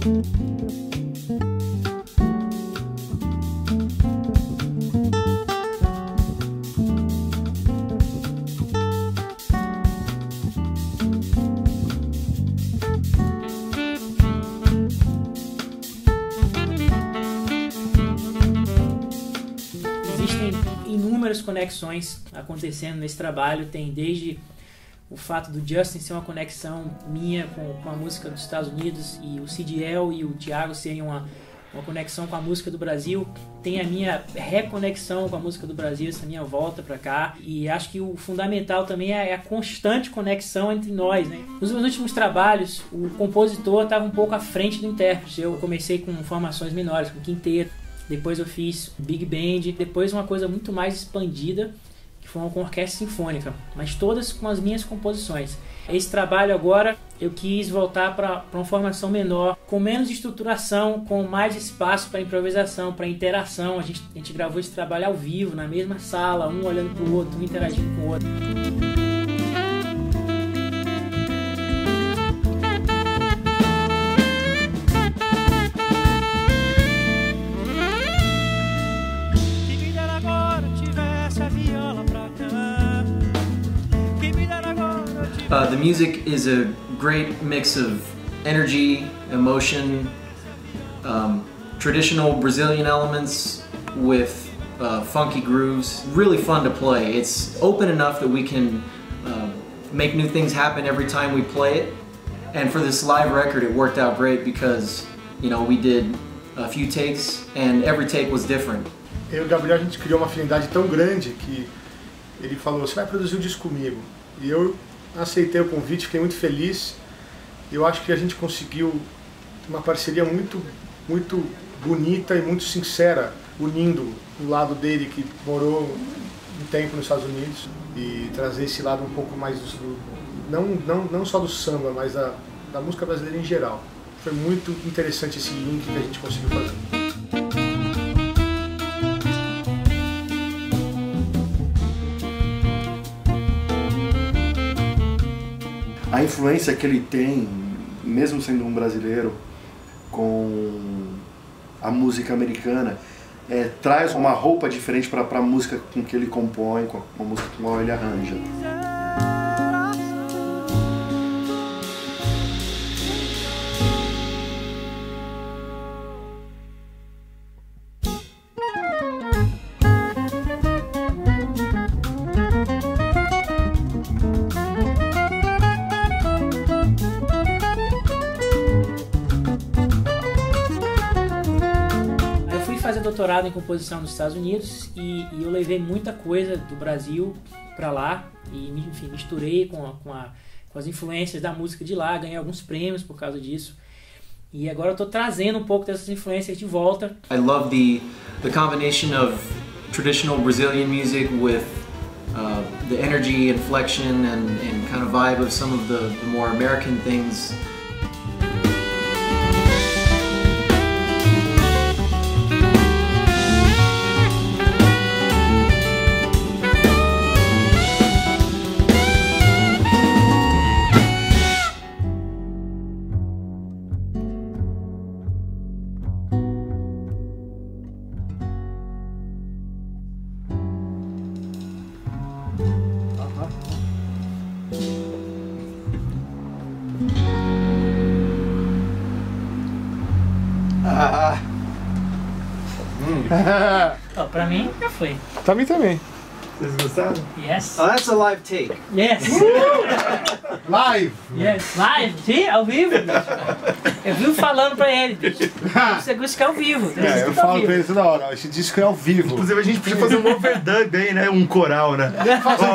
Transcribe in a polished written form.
Existem inúmeras conexões acontecendo nesse trabalho, tem desde o fato do Justin ser uma conexão minha com a música dos Estados Unidos e o Cidiel e o Thiago serem uma conexão com a música do Brasil, tem a minha reconexão com a música do Brasil, essa minha volta pra cá, e acho que o fundamental também é a constante conexão entre nós, né? Nos meus últimos trabalhos, o compositor estava um pouco à frente do intérprete. Eu comecei com formações menores, com quinteto, depois eu fiz Big Band, depois uma coisa muito mais expandida, que foi com orquestra sinfônica, mas todas com as minhas composições. Esse trabalho agora eu quis voltar para uma formação menor, com menos estruturação, com mais espaço para improvisação, para interação. A gente gravou esse trabalho ao vivo, na mesma sala, um olhando para o outro, um interagindo com o outro. The music is a great mix of energy, emotion, traditional Brazilian elements with funky grooves. Really fun to play. It's open enough that we can make new things happen every time we play it. And for this live record, it worked out great because, you know, we did a few takes and every take was different. Eu e o Gabriel, a gente criou uma afinidade tão grande que ele falou: você vai produzir um disco comigo? E eu aceitei o convite, fiquei muito feliz. Eu acho que a gente conseguiu uma parceria muito bonita e muito sincera, unindo o lado dele, que morou um tempo nos Estados Unidos, e trazer esse lado um pouco mais não só do samba, mas da música brasileira em geral. Foi muito interessante esse link que a gente conseguiu fazer. A influência que ele tem, mesmo sendo um brasileiro, com a música americana, traz uma roupa diferente para a música com que ele compõe, com a música com a qual ele arranja. Fazer doutorado em composição nos Estados Unidos e eu levei muita coisa do Brasil para lá e, enfim, misturei com as influências da música de lá, ganhei alguns prêmios por causa disso, e agora eu estou trazendo um pouco dessas influências de volta. I love the combination of traditional Brazilian music with the energy, inflection, and kind of vibe of some of the more American things. Oh, pra mim já foi. Pra mim também. Vocês gostaram? Yes. Oh, that's a live take. Yes. Live! Yes. Live. Sim, ao vivo. Eu vivo falando pra ele. Você gosta que é ao vivo. Eu falo pra ele toda hora, esse disco é ao vivo. Inclusive a gente podia fazer um overdub aí, né? Um coral, né? Fazer